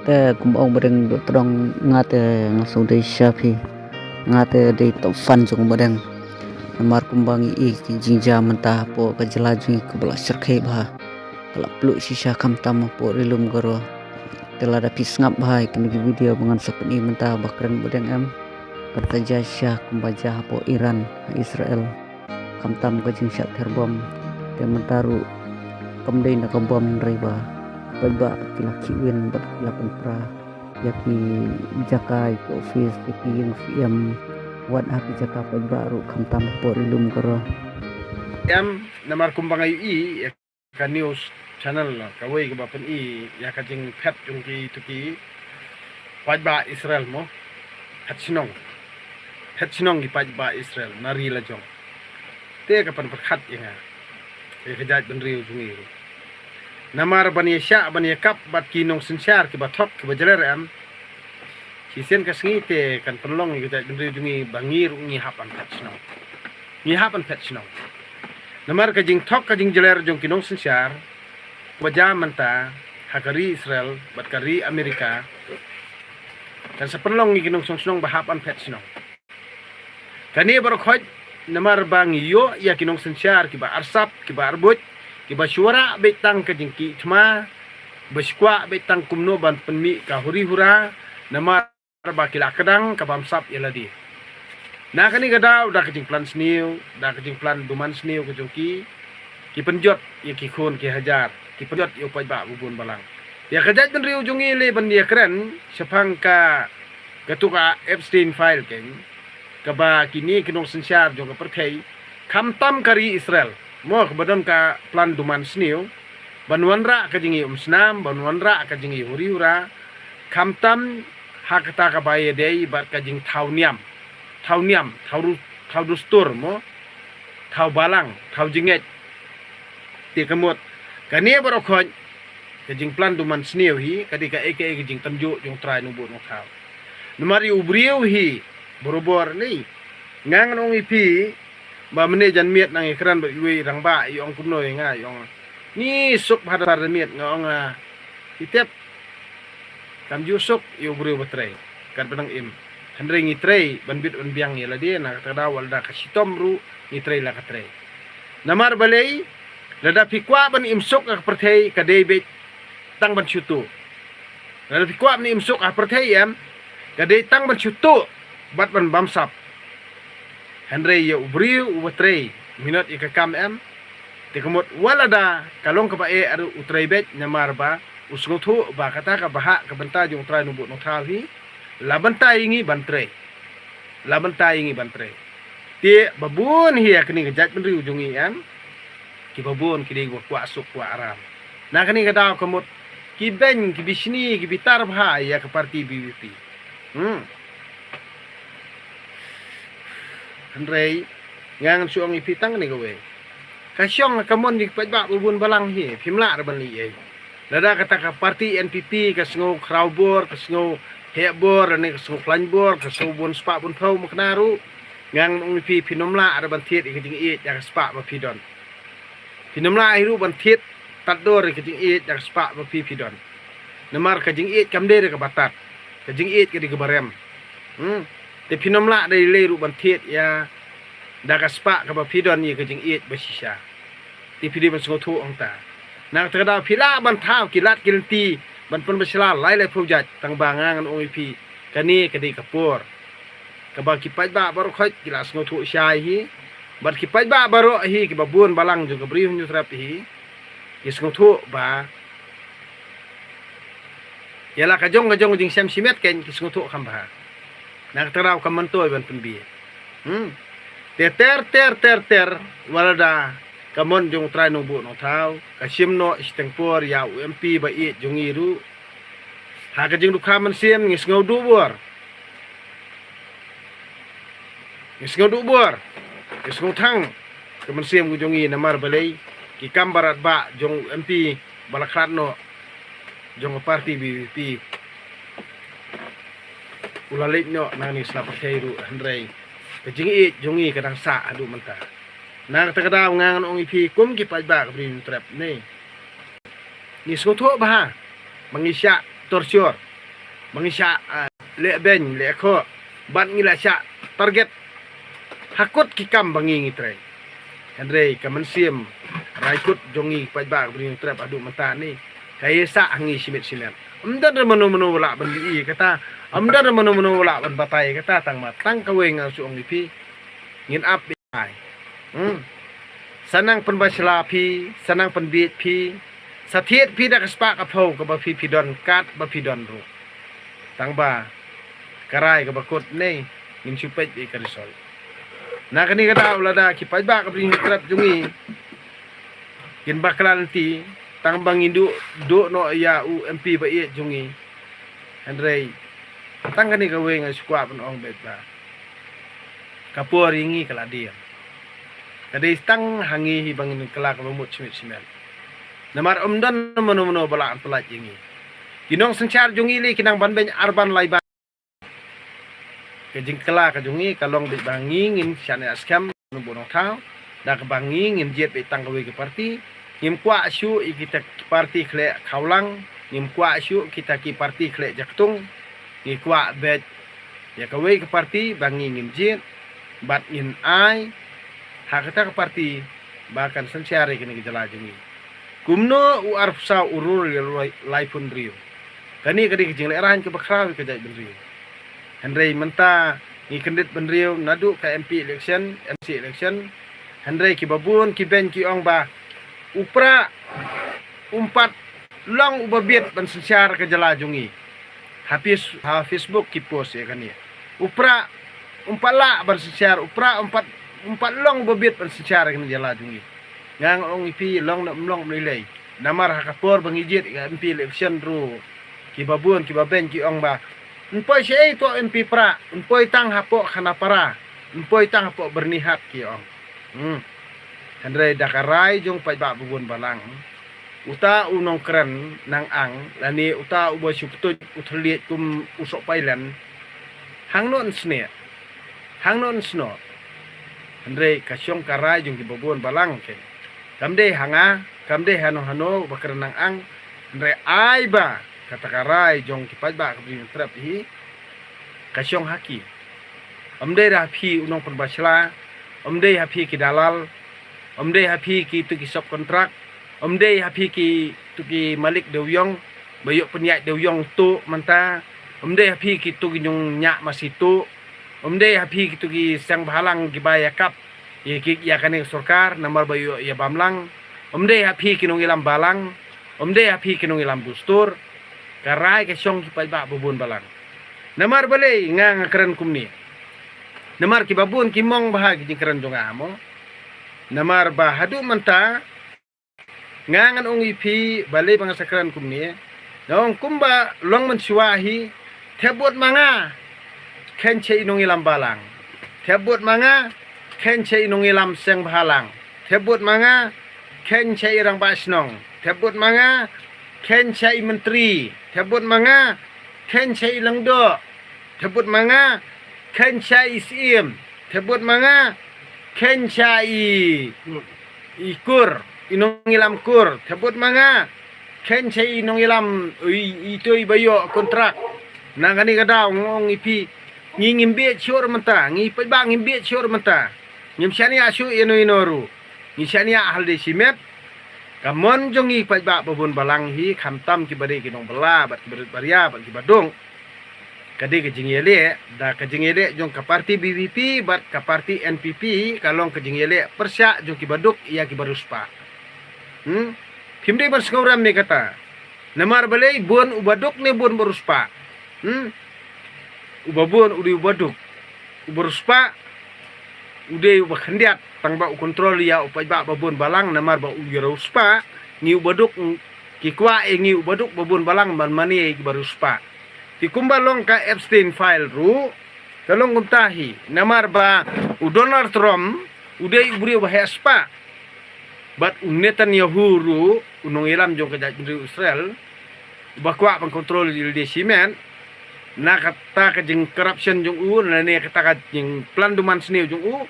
te kumbong badeng do trong ngate ngasung de shafi ngate de to fan jong badeng namar kumbang I jinja mentah po kajelaju ke belas serkai bah kalau peluk sisa kam tam po rilum goro telah ada pisngap bah kini video dengan sepeni mentah bakran badeng am kerja syah kumbaja po Iran Israel kam tam ke jing syak terbom te mentaru kamdei na kabom reba ba kila kiwin bat kila pentra yaki jakai ke office yaki yang siam wat haki jaka baru kamtam po rilum karo em namar kumbang ayu I ka news channel la kawai ke bapen I ya ka jing pet jung ki tuki pajba Israel mo pet sinong ki pajba Israel nari la jong te ka pan perkhat inga e ka jat ben riu jungi namar bani sya bani kap bat kinong sensyar ki bathok ki bajaler am sisen ka sngi te kan penlong ki jat ben riu jungi bangir ngi hapan pet sinong namar ka jing thok ka jing jaler jong kinong sensyar baja manta hakari Israel bat kari Amerika kan sepenlong ngi kinong songnong bahapan pet sinong kani baru khoj namar bang yo ya kinong sensyar ki ba arsap ki ba arbut ki ba syura betang ka jingki thma beskwa betang kumno ban penmi ka huri hura namar ba kila kadang ka bamsap yaladi na kani gada udah kejing plan sniu da kejing plan duman sniu ke jongki ki penjot ya ki khon ki hajar ki penjot yo pai ba bubun balang ya kajat ben riu jungi le ban dia keren sepang ka ketuka Epstein file ken ka ba kini kinong sensyar jong ka perthei kamtam kari Israel mo kebadan ka plan duman sniu banwanra ka jingi snam banwanra ka jingi huri hura kamtam hakata ka baye dei bat ka jing thau dustur mo thau balang thau jinget ti kemut kani baro khoj ka jing plan duman sniu hi kadika eke ka jing tanju jong trai nu bu no thau numari ubriu hi borobor ni ngang nong ipi ba mene jan miet nang ikran ba iwi rang ba yong kunoi nga yong ni suk hadar miet ngong itep kam jusuk yu buru batre kan penang im handre ngi trei ban bit on biang yela dia na kada wal da kasitom ru ngi trei la katre namar balei lada pikwa ban im suk ka perthei ka debet tang ban chutu lada pikwa ban im suk ka perthei am ka de tang ban chutu bat ban bamsap Henry ya ubriu ubatrei minot ikakam em tikamot walada kalong ka bae aru utrei bet nyamar ba usngothu ba kata ka baha ka banta jong trai nubut no thal hi labanta ingi bantre ti babun hi akni ka jat benriu jongi em ki babun ki dei kwa suk kwa aram na kani ka daw kamot ki ben ki bisni ki bitar bha ya ka parti BBP Andrei ngang suang ipitang ni gawe kasyong kamon di pajba bubun balang hi phimla ra ban li ai lada kata ka parti NPP ka sngo kraubor ka sngo hebor ni ka sngo planbor ka sngo bun spa bun phau maknaru ngang ong pi phinomla ra ban thiet ka jing e ya ka spa ba pidon phinomla hiru ban thiet tador ka jing e ya ka spa ba pidon namar ka jing e kamde ka batat ka jing e ka di barem te phinomla dai le ru ban thiet ya da ka spa ka ba pidon ni ka jing et ba shisha ti phidi ban sngothu ongta na ta da phila ban thau kilat kilti ban pon basla lai project tang bangang ong ipi kani ka di kapur ka ba ki pajba baru khoj kilas ngothu shai hi bat ki pajba baru hi ki babun balang jo ka bri hu trap hi ki sngothu ba yala ka jong jing sem simet ken ki sngothu khamba nak teraw ka mantoy ban penbi ter walada kamon jong trai no bu no thau ka simno istengpor ya UMP ba I jong iru ha ka jing du khaman sim ngis ngau du bor ngis ngau thang kaman sim gu jong I namar balei ki kambarat ba jong UMP balakratno jong parti BBP ulalit no nang ni sa patheiru handrei kajing I jongi kadang sa adu manta nang takadaw ngang ong ipi kum ki pajba ka brin trap ni ni sotho ba mangisya torture Bangi sya le ben le ko ban ngila sya target hakut kikam bangi ngitre. Andre kaman sim raikut jongi pajba bring trap adu mata ni. Kaya sa hangi simit silat. Amdan mano wala ban i kata amdan mano wala ban batai kata tang matang kaweng suong ipi ngin ap ai. Sanang penbasla pi, sanang penbit pi, satiet pi dak spak apau ka ba pi pidon kat ba pidon ru. Tang ba karai ka bakut nei ngin supet i karisol. Na kani kata ulada ki pajba ka bring trap jungi. Kin baklan ti tang bang indu do no ya UMP ba i jungi. Andre tang kani ka weng squad pun ong betba. Kapur ringi kala dia. Kadai stang hangi hibang kelak lumut simit simel. Namar omdan mano balaan pelat jingi. Kinong sencar jungi li kinang banben arban laiban. Kejing kelak jungi kalong bit bangi ngin syane askam nubonong tau. Da ke bangi ngin jet betang kawe ke parti. Ngim kwa syu kita parti kle kaulang. Ngim kwa syu kita ki parti kle jaktung. Ngi kwa bet ya kawe ke parti bangi ngin jet. Bat ngin ai. Hakata ke parti bahkan sensiare kini gejala jungi. Kumno u arfsa urur laipun rio. Kani kadi kejing lerahan ke bakrawi ke jai benrio. Hendrai menta ni kendit benrio nadu ke MP election, MC election. Hendrai ki babun ki ben ki ong ba upra umpat long ubabit ban sensiar ke jala jungi. Habis Facebook ki post ya kani. Upra umpala ban sensiar upra umpat long bobit pan secara kena jala jungi. Ngang ong ipi long nak mlong melilai. Namar hakapor bangijit ka MP election ru. Ki babun ki baben ki ong ba. Empoi sei to MP pra, empoi tang hapok kana para. Empoi tang hapok bernihat ki ong. Andre dakarai jong pajba bubun balang. Uta unong keren nang ang lani uta ubo suptut utliet kum usok pailan. Hangnon sne. Hangnon sno. Andre kasyong karai jong kibobon balang ke. Kamde hanga, kamde hano bakarenang ang. Andre ai ba kata karai jong kipajba kabring trap hi. Kasyong haki. Amde rapi unong perbasla, amde hapi ki dalal, amde hapi ki tu ki sub kontrak, amde hapi ki tu ki malik dewyong, bayuk penyak dewyong tu manta, amde hapi ki tu ki nyong nyak masitu. Omde hapi kitu ki sang bahalang gibaya kap ya kane sorkar namar bayu ya bamlang. Omde hapi kinong ilam balang. Omde hapi kinong ilam bustur. Karai ke syong ki pajba bubun balang. Namar balay nga keren kumni. Namar ki babun ki mong bahagi jing keren jong amo. Namar bahadu manta ngangan ong ipi balay pangasakran kumni. Naong kumba long mensuahi tebut manga kenche inong ilam balang. Tebut manga kenche inong ilam seng bahalang. Tebut manga kenche irang basnong. Tebut manga kenche menteri. Tebut manga kenche ilang do. Tebut manga kenche isim. Tebut manga kenche ikur inong ilam kur. Tebut manga kenche inong ilam itu ibayo kontrak. Nangani kadao ngong ipi ngimbe syur menta ngi pajba ngimbe syur menta ngim syani asu inoru ngi syani ahal de simet kamon jongi pajba babun balang hi khamtam ki bari ki nong bala bat ki baria bat ki badong kadi ke jingele da ke jingele jong ka parti BBP bat ka parti NPP kalong ke jingele persya jong ki baduk iya ki baruspa pimde bar skauram me kata namar balai bon ubaduk ne bon baruspa ubabun udi ubaduk uberuspa ude ubakhendiat tangba ukontrol ya upajba babun balang namar ba ugeruspa ni ubaduk kikwa ngi ubaduk babun balang ban mani baruspa tikumbalong ka Epstein file ru talong kumtahi namar ba Donald Trump ude ubri bahaspa bat Netanyahu ru unong ilam jong ka Israel bakwa pangkontrol di simen na kata kajing corruption jong na ne kata kajing planduman sniu jong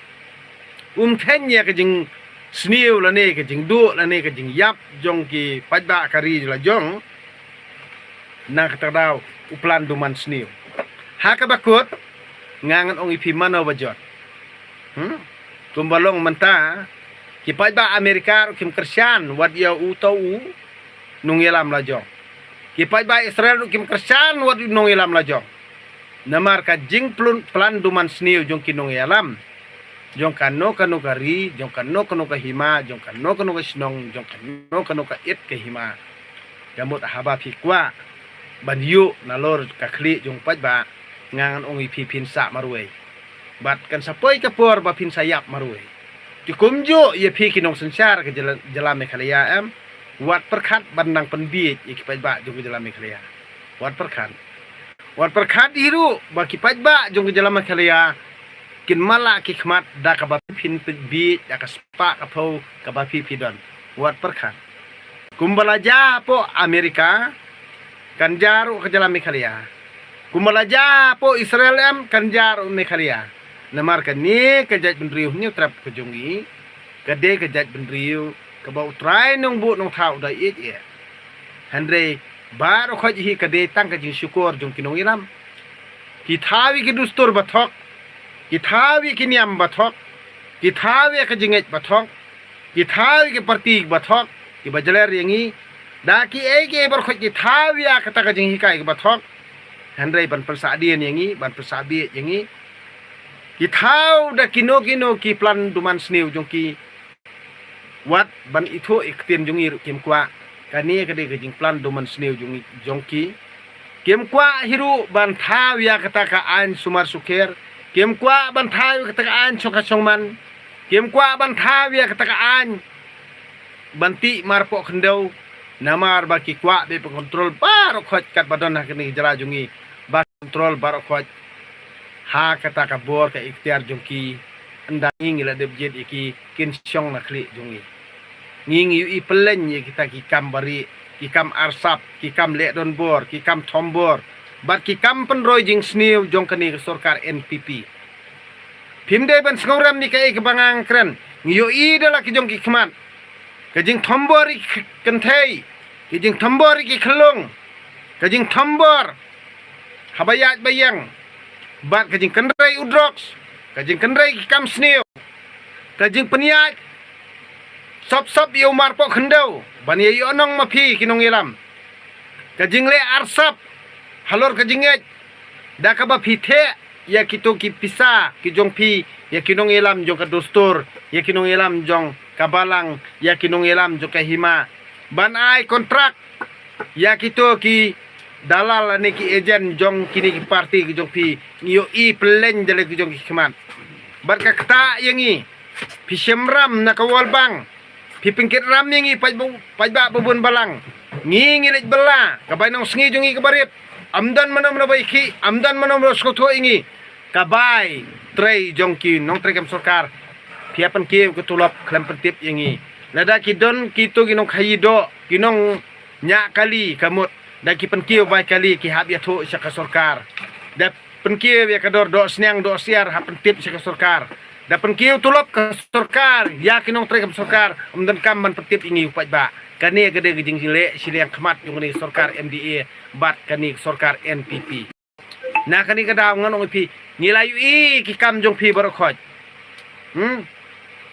kenya kajing sniu la ne kajing du la ne kajing yap jong ki pajba kari la jong nang katadaw uplan duman sniw. Haka bakut ngangan ong ipi mano bajot. Kumbalong menta kipai ba Amerika kim Kristyan wad ya utau nung ilam lajong. Kipai ba Israel kim Kristyan wad nung ilam lajong. Namar ka jing plan duman sniw jong kinong ilam. Jong kano kari, jong kano ka hima, jong kano ka sinong, jong kano ka it ke hima. Gamot haba pikwa banyu nalor kakli jong pajba ngangan ong ipi pinsa maruay. Bat kan sapoy kapor ba pinsayap maruay. Dikumjo ye pi kinong sensyar ke jalan Meghalaya wat perkat bandang penbit ye kipajba jong ke jalan Meghalaya. Wat perkat iru ba kipajba jong ke jalan Meghalaya. Kin mala kikmat da kabapin bi da kaspa kapau kabapi pidon wat perkan kumbalaja po Amerika kanjaru ke jalan Meghalaya kumbalaja po Israel kanjaru Meghalaya namar kan ni kejat bendriu ni trap kejongi kade kejat bendriu kabau trai nong bu nong thau da it ye handre baru khaji kade tang kajing syukur jong kinong ilam kithawi ke dustur bathok kithawi ke niam bathok kithawi ke jinget bathok kithawi ke partik bathok ki bajaler yangi da ki ege bar khot kithawi ka ta jing hikai ke bathok handrai ban persadian yangi ban persabi yangi kithaw da kino ki plan duman sniw jong ki wat ban itu iktien jongi kim kwa kani kade ke jing plan duman sniw jong ki kim kwa hiru ban thawi ka ta ka an sumar suker Kim kwa bantawi katakaan chong kasongman. Kim kwa bantawi katakaan banti marpo kendaw namar baki kwa be pengontrol baro khot kat badon ha kini jara jungi ba kontrol baro khot ha kata kabor ka ikhtiar jungki andang ila debjet iki kin syong nakli jungi nging yu ipelen ye kita kikam bari kikam arsap kikam le don bor kikam tombor bat kikam penroy jing sniw jong kani sorkar NPP pimde ban sngorem ni kai kebangang kren ngiyo i dala ki jong kikman kajing tombor ki kenthei kajing tombor ki khlung kajing tombor habayat bayang bat kajing kendrai udrox kajing kendrai kikam sniw kajing peniat sop yo marpo khendau ban ye onong mapi kinong ilam kajing le arsap halor kajinget da ka ba pithe ya kito ki pisa ki jong pi ya kinong ilam jong ka dostur ya kinong ilam jong kabalang ya kinong ilam jong ka hima ban ai kontrak ya kito ki dalal ni ki ejen jong kini ki parti ki jong pi ngiyo i plen jale ki jong ki khman bar ka kta yangi pi semram na kawal bang pi pingkit ram yangi pajba bubun balang ngilit bela kabay nang sngi jong i kabarit amdan manom na baiki amdan manom ro skotho ingi kabay trei jongki nong trei kam sarkar piapan ki ketulap klam pentip ingi lada ki don kito ginong khayido ginong nya kali kamut da ki penki bai kali ki hab ya tho sa sarkar da penki ya kador do sniang do siar ha pentip sa sarkar da penki tulap ka sarkar ya kinong trei kam sarkar amdan kam man pentip ingi upajba kani gede gejing jile siliang kemat yung ni sarkar MDA bat kani sarkar NPP na kani kada nganong pi nilayu i kikam jong pi barokhot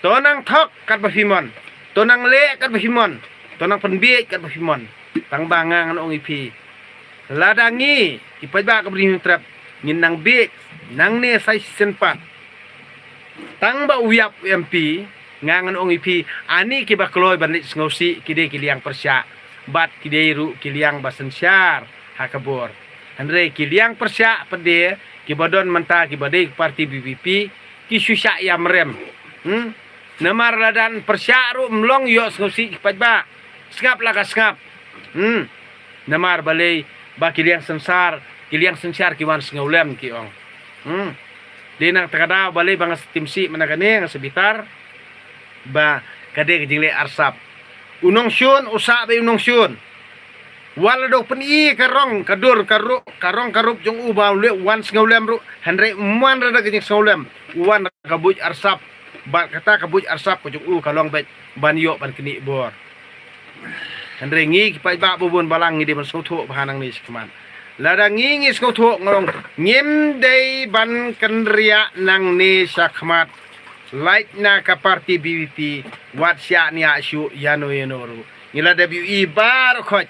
tonang thok kat bafimon tonang le kat bafimon tonang penbi kat bafimon tang banga nganong pi ladangi ipajba ka bri trap nang bi nang ne sai senpat tang ba uyap MP ngangan ong ipi ani ki bakloy banit ngosi kide kiliang persya bat kide ru kiliang basensyar hakabor andre kiliang persya pede ki badon menta ki badai parti BBP ki susya yamrem namar ladan persya ru mlong yo ngosi pajba skap laga skap namar balai ba kiliang sensar ki wan ngolem ki ong dina takada balai bangas timsi managane nga sebitar ba kade kejingle arsap unong syun usa be unong syun wala do peni karong kadur karong karup jong uba le wan ngolem ru handre man rada kejing ngolem wan kabuj arsap ba kata kabuj arsap ko jong kalong bet banyo ban kini bor Handre ngi ki pai ba bubun balang ngi de ban soto bahanang ni skman lada ngi skoto ngong ngim dei ban kendria nang ni sakmat light na ka party BBP wat sya ni asyu yano yenoru ngila WE bar khoj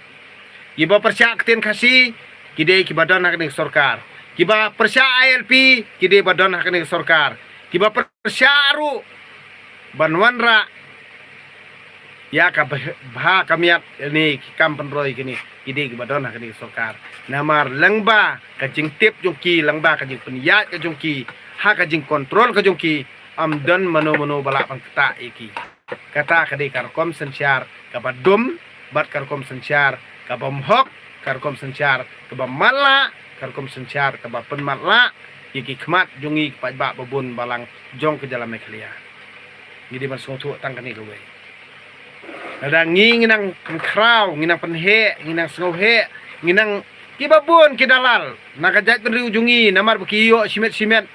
kiba persya kten khasi kide kiba don hak ni sarkar kiba persya ILP kide badon hak ni sarkar kiba persya ru banwanra ya ka bha kamiat ni kam penroi kini kide kiba don hak ni sarkar namar langba ka jing tip jongki langba ka jing penyat ka jongki ha ka jing kontrol ka jongki amdan mano balak pang kata iki kata kade karkom sensyar kabadum bat karkom sensyar kabamhok karkom sensyar kabamala karkom sensyar kabapen matla iki khmat jongi pajba babun balang jong ke dalam meklia ngidi ban sotu tangkani gawe ada nginang krau nginang penhe nginang sngohe nginang kibabun kidalal nakajat penri ujungi namar bekiyo simet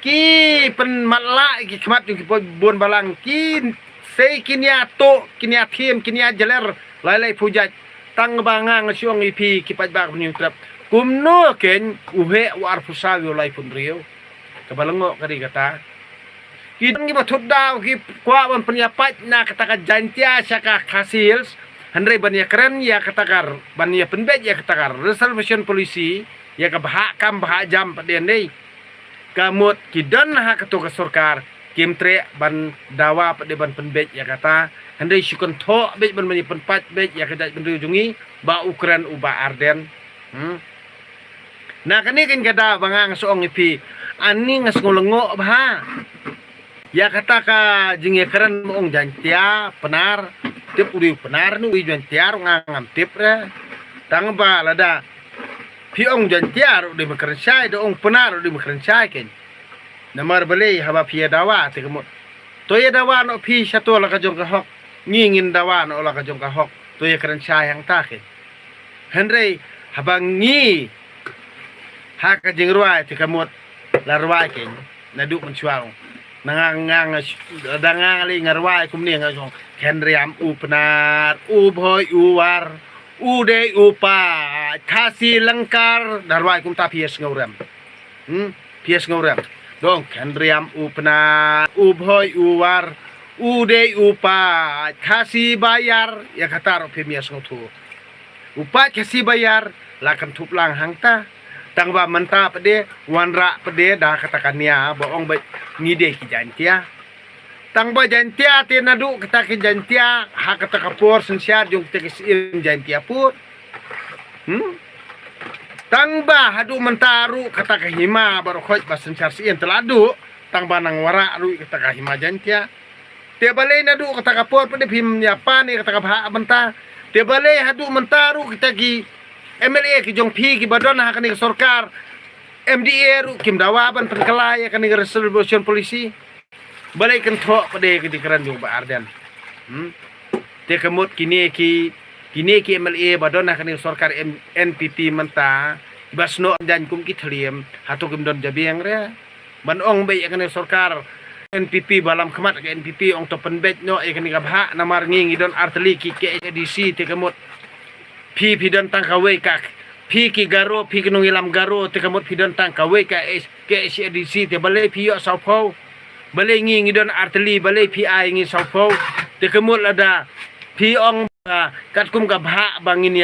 ki pen matla ki khmat ki bon balang ki sei kinia to kinia thiem kinia jeler lai pujat tang bangang siong ipi ki pajbak ni trap kumno ken uhe war pusawi lai pun rio kabalango kadi kata ki bathut daw ki kwa ban penyapat na kata ka jantia saka khasils handre ban ya keren ya katakar ban ya penbet ya katakar reservation polisi ya ka bahak kam bahak jam padien dei kamut kidan ha ketua sarkar kimtre ban dawa pada ban penbet ya kata handai syukun tho bet ban mani penpat bet ya kedat benrujungi ba Ukraine uba Arden nah kani kan kada bangang soong ipi ani ngas ngolengok bah ya kata ka jing ya keren moong jantia penar tip uri penar nu ui jantiar ngangam tip re tang ba lada piong jantiar udah bekerja do ong penar udah bekerja ken namar beli haba pia dawa te kemut to ya dawa no pi satu la ka jong ka hok ngingin dawa no la ka jong ka hok to ya kerja yang ta ken henry haba ngi ha ka jing ruai te kemut la ruai ken naduk mencuang nangang dangang ali ngarwai kumni ngajong henry am u penar u boy u war ude upa kasi lengkar darwai kum ta pies ngorem pies ngorem dong kendriam upna ubhoy uwar ude upa kasi bayar ya kata ro pemias ngotu upa kasi bayar lakan tuplang hangta tangba menta pede wanra pede dah katakannya bohong baik ngide ki jantia tangba jantia te nadu kata ki jantia ha kata kapur sensyar jong te kisim jantia pur tangba hadu mentaru kata ka hima baru khoj ba sensyar sien teladu tangba nang wara ru kata ka hima jantia te balai nadu kata kapur pede phim nyapan kata ka bha menta te balai hadu mentaru kata ki MLA ki jong phi ki badon ha kani sarkar MDA ru kim dawaban pengkelai kani reservation polisi balai kan tho pade ki dikeran jong ba Arden te kemut kini ki MLA badon ha kani sarkar NPP menta basno jan kum ki thliem hatu kim don jabiang re ban ong be kani sarkar NPP balam khmat ke NPP ong to penbet no e kani gabha namar ngi don arteli ki KDC te kemut pi don tang kawe kak pi ki garo pi ki nongilam garo te kamot pi don tang kawe ka KDC te balai pi yo saupau balai ngi don arteli balai pi ai ngi saupau te kamot ada pi ong kat kum ka bha bangin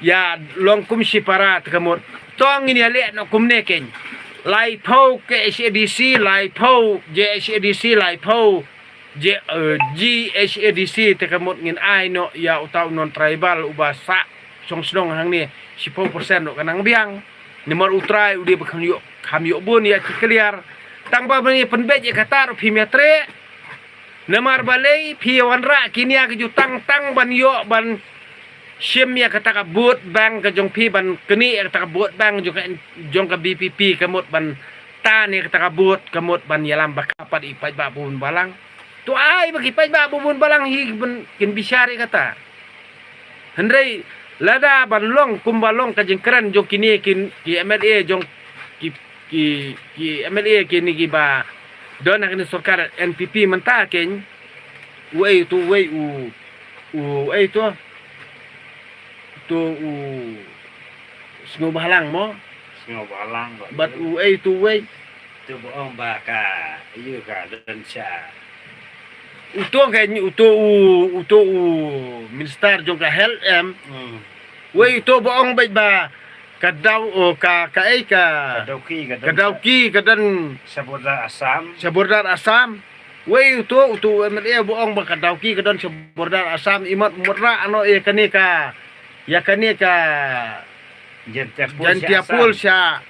ya long kum sipara te kamot tong ini le no kum ne ken lai pau KDC lai pau JHDC lai pau GHADC te kamot ngin ai no ya utau non tribal ubasa song snong hang ni 10% no kanang biang nimar utrai udi bekam yuk bun ya kikliar tangba bani penbet ya kata ro pimetre namar balai pi wanra kini ya jutang tang ban yo ban sim ya kata ka boot bank ka jong pi ban keni ya kata ka boot bank jong ka BPP kamot ban tan ya kata ka boot kamot ban yalam bakapat ipai ba bun balang tu ai bagi pai ba bubun balang hi kin bisyari kata hendrai lada banlong kumbalong kajing keren jong kini ki MLA jong ki MLA kini ki ba don nak ni sarkar NPP menta ken wei tu tu sengu balang mo Sengaw balang kok. bat tu wei Tu boong baka. Iyo ka dan siya. uto kayaknya uto minister jong ka health wei to boong bai ba kadau o ka kadauki kadan Sabordar Asam. sabordar asam wei uto MLA boong ba kadauki kadan sabordar asam imat murra ano kani ka Jantiapul siya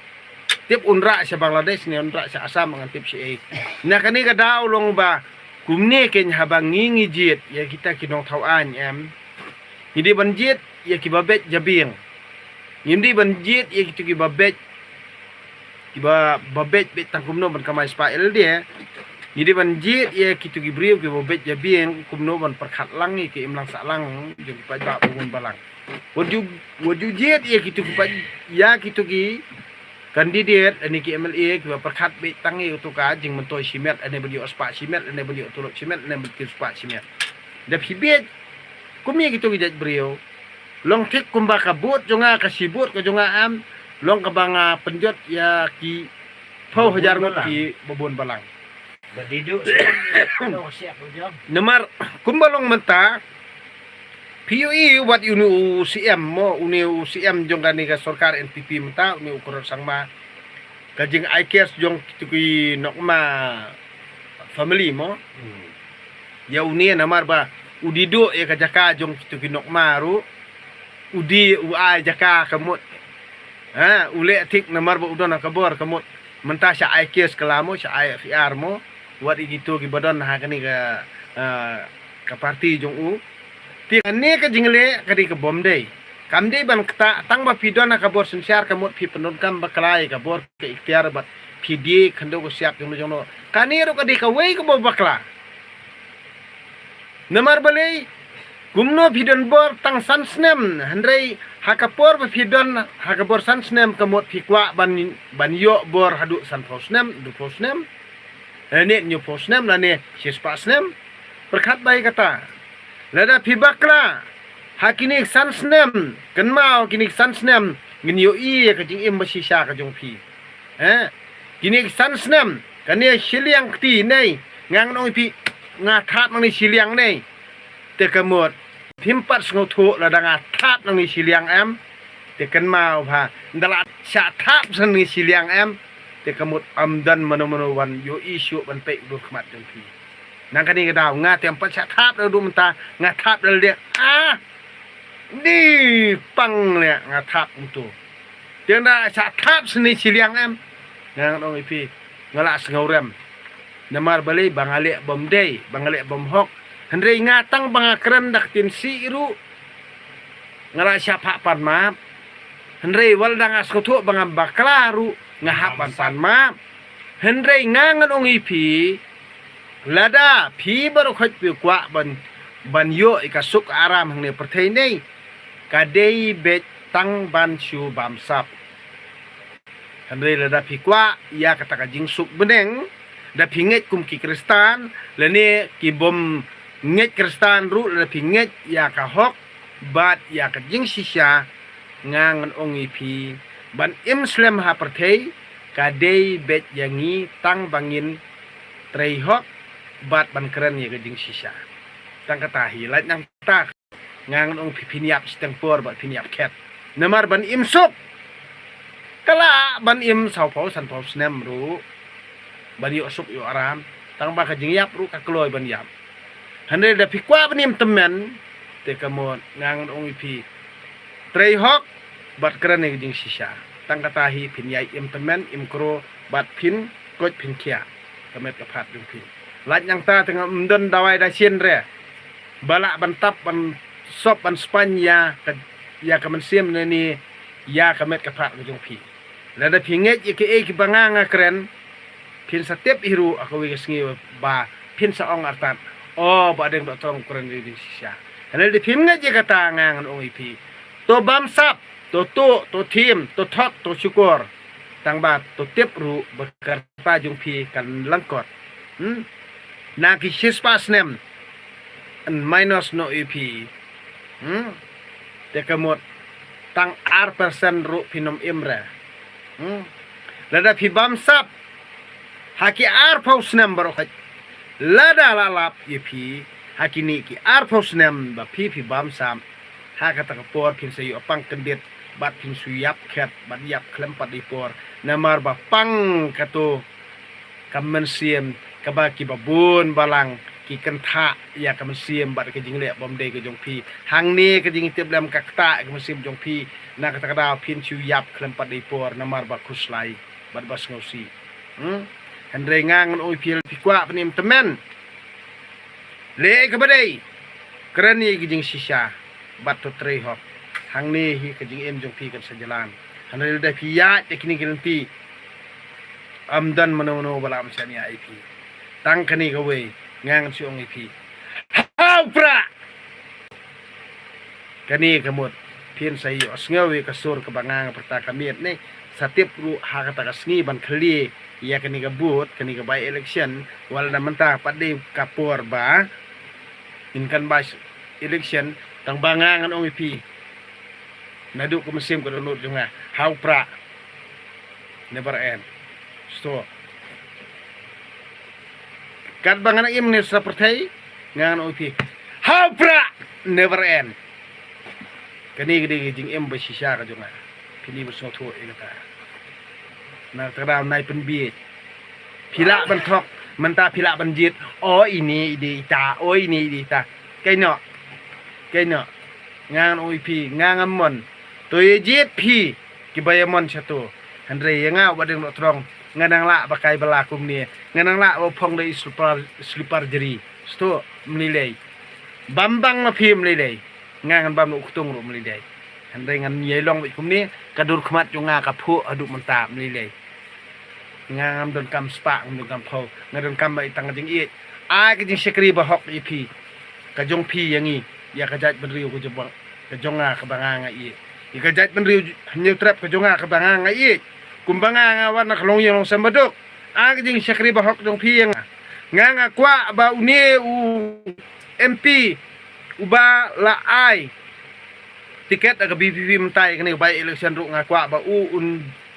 tip unra siya Bangladesh ni unra siya asam ang tip siya na kani ka daw long ba kumne ken habang ngingijit ya kita kinong tawaan hindi banjit ya kibabet jabing hindi banjit ya kita kibabet bet tangkumno ban kamay spael dia hindi banjit ya kita gibriw kibabet jabing kumno ban perkat lang ni ke imlang salang jung pajak bungun balang waju jet ya kita kupat ya kita ki kandidat ani ki MLA ki perkat be tangi untuk ka jing mentoi simet ani beli ospa simet ani beli tulok simet ani beli ospa simet da pibet kumi gitu gidat brio long tik kumba kabut jonga kasibut ka jonga long kabanga penjot ya ki pau hajar ngot ki bobon balang Badidu. No siap ujang. Nemar kumbalong menta PUI wat uni UCM mo uni UCM jong kani ka sarkar NPP menta uni ukur sangma kajing IKS jong kitui nokma family mo ya uni namar ba udido ya kajaka jong kitui nokma ru udi uai jaka kamut ule tik namar ba udon kabor kamut menta sya IKS kelamo sya IFR mo wat gitu ki badan ha kani ka parti jong u ti ane ka jingle kadi ka bomdei kamdei ban kta tang ba pidona ka bor sensiar ka mot pi penun kam ba klai ka bor ke ikhtiar bat pidi khando ko siap jong kani ro kadi ka wei ko bakla namar balei gumno pidon bor tang sansnem handrei hakapor ba pidon hakapor sansnem ka mot pi kwa ban yo bor hadu san posnem du posnem ene nyu posnem la ne sispasnem perkat bai kata lada pibakla hakini sansnem kenmau kini sansnem nginyo ka jing embassy sha ka jong pi kini sansnem kani siliang ti nei ngang nong pi nga that nang ni siliang nei te kamot pimpat sngo tho lada nga that nang ni siliang te kenmau ha ndala sha thap san ni siliang te kamot amdan mano wan yo isu ban pe du khmat jong pi nang kani kadau nga tempat sak thap du menta nga thap dal dia ni pang le nga thap untuk dia na sak thap seni siliang nang dong ipi ngala sngorem namar bali bangale bomdei bangale bomhok hendrei ngatang bangakren dak tin siru ngala siapa pan ma hendrei wal dang askotu bangam baklaru ngahapan pan ma hendrei ngangan ong ipi lada pi baru khot pi kwa ban yo ikasuk aram hangne perthai nei kadei bet tang ban shu bam sap handre lada pi kwa ya kata ka jing suk beneng da pinget kum ki kristan lene ki bom nget kristan ru lada pinget ya ka hok bat ya ka jing sisya ngangan ongi pi ban imslam ha perthai kadei bet yangi tang bangin trei hok bat ban keren ya gajing sisa tang katahi lat nang tak ngang ong pipiniap steng por bat piniap ket namar ban imsuk kala ban im sau pau san pau snem ru ban yo sup yo aram tang ba kajing yap ru ka kloy ban yap hande da pikwa ban im temen te kamon ngang ong ipi trei hok bat keren ya gajing sisa tang katahi pinyai im temen im kro bat pin kot pin kia kamet kapat jung pi lat yang ta tengah mendon dawai da sien re balak bantap ban sop ban spanya ya kamen sim ni ya kamet kapat jung pi lada pinget ya ke ki banganga keren pin satep hiru aku wis ngi ba pin sa ong artat ba deng dok tong keren di sisa ana di pinget ya kata ngangan ong ipi to bamsap to tim to thok to syukur tang ba to tip ru bekerta jung pi kan langkot na ki sispas nem and minus no EP te kamot tang R% ru pinom imre lada pi bamsap haki R pausnem barokat lada lalap yepi haki ni ki R pausnem ba pi bamsam haka tak por pin sayu apang kendit bat pin suyap ket bat yap klempat di por namar ba pang kato kamensiam kabaki babun balang ki kentha ya kamensiam bat ke jingle bomde ke jongpi hang ni ke jing tiap lam kakta ke mesim jongpi na kata kada pin suyap klempat di por namar ba kuslai bat bas ngosi Andre ngang oi pil pikwa penim temen le ke badai kerani ke jing sisa bat to tre hop hang ni hi ke jing em jongpi kan sejalan Andre da piya teknik nanti amdan manono balam sani IP tang kani gawe ngang siong IP hau pra kani kamut pin sayo asngawe kasur kebangang pertakamiat ni satip ru ha kata kasngi ban khli ya kani gabut kani ga by election wal na mentah padi kapur ba inkan by election tang bangangan ong IP nadu ko mesim ko donut junga hau pra never end so kat bangan im ni seperti ngan OP how pra never end kani gede jing em ba shisha ka jonga pini bersong tho egata na tadam nai pen bi pila ban thok menta pila ban jit oh ini ide ita oh ini ide ita kaino ngan OP ngan amon to jit pi kibayamon satu Andre yang wadeng lo trong nganang la bakai belakum ni nganang la opong dei slipar jeri sto mlilei bambang ma phi mlilei ngangan bam no kutung ro mlilei Andre ngan yelong kum ni kadur khmat junga ka phu adu menta mlilei ngam don kam spa don kam pho ngadon kam bai tang jing i ai ka jing sekri ba hok i phi ka jong phi yangi ya ka jat benriu ku jebang ka jonga ka banganga i ka jat benriu new trap ka jonga ka banganga i kumbanga nga wan na kalong yung sambadok ang jing sekri ba hok jong phi nga kwa ba uni u MP uba la ai tiket aga BPP mentai kani by election ru nga kwa ba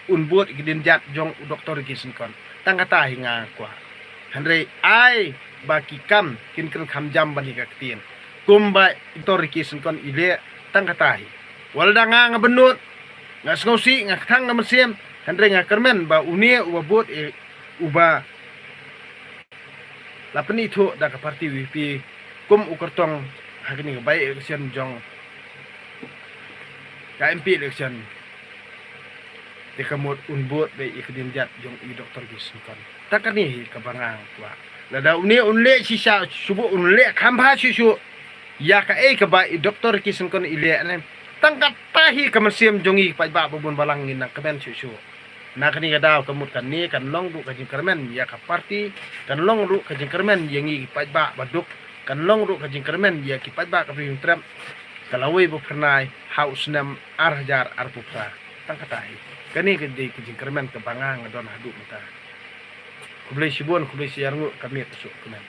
un buat gidin jat jong doktor kisin kon tang kata hinga kwa Andre ai ba kikam kin kham jam bani ka tien kumba doktor kisin kon ile tang kata hi walda nga benut nga ngosi nga thang nga mesim Andre nga kermen ba uni uba buat uba lapani thu da ka parti WP kum ukertong hakini ka by election jong ka MP election dekamot unbot be ikdin jat jong i doktor gisun kon takani hi kabangang kwa lada uni unle sisa subu unle khamba sisu ya ka e ka ba i doktor gisun kon ile ane tangkat tahi kamasiem jongi pa ba bubun balangin na kaben sisu nakani ka daw kamut kan ni kan long ru ka jing kermen ya ka parti kan long ru ka jing kermen yangi pa ba baduk kan long ru ka jing kermen ya ki pa ba ka prim tram kalawai bu pernai haus nam arjar arpupra tangkatai kani gede kejing kermen kebangang don hadu mata kublai sibun kublai siarngu kami tusuk kemen